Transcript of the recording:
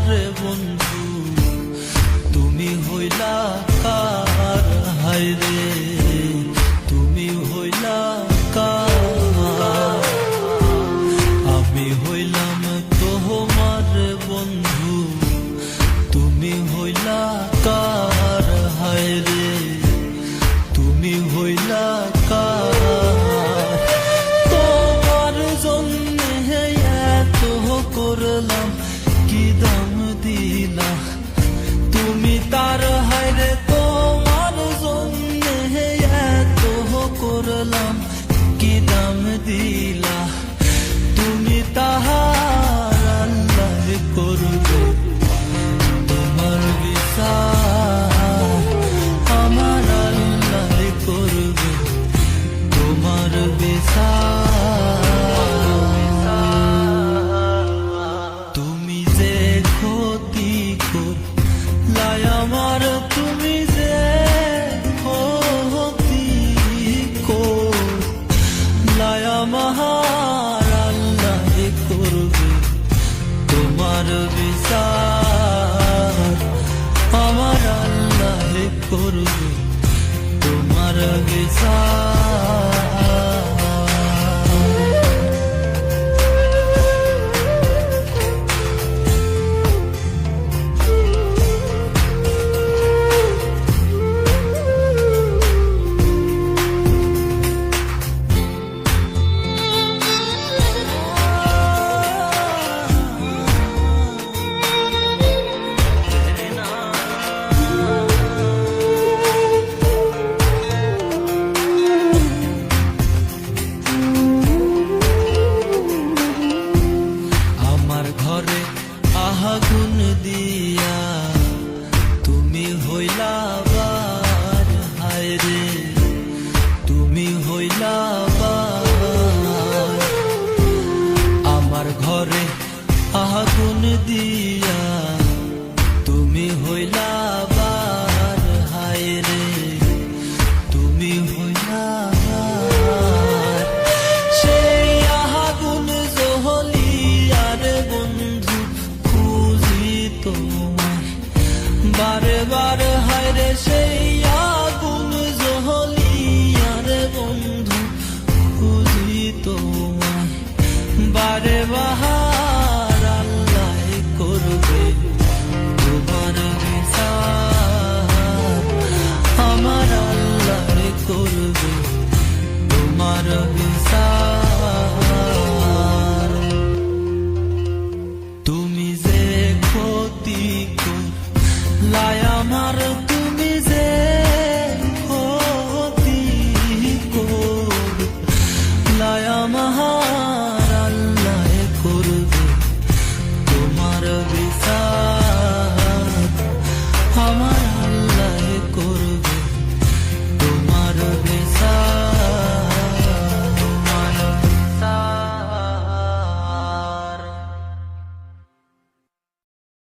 রে বন্ধু তুমি হইলা কার, হায় রে তুমি হইলা কার। আমি হইলাম তোমার বন্ধু তুমি হইলা কার, হায় রে তুমি হইলা কার। তোমার জন্য এত করলাম কি দাম দিলা তুমি তার, হায় রে তোমার জন্য এত করলাম কি দাম দিলা তুমি তাহার। আল্লাহ করবে তোমার বিচার, আমার আল্লাহ করবে তোমার বিচার। তুমি যে ক্ষতি করলাই আমার, তুমি যে ক্ষতি করলাই আমার, আল্লাহ করবে তোমার বিচার, আমার আল্লাহ করবে তোমার বিচার। আগুন দিয়া তুমি হইলা বার, হায় রে তুমি হইলা বার। আমার ঘরে আগুন দিয়া তুমি হইলা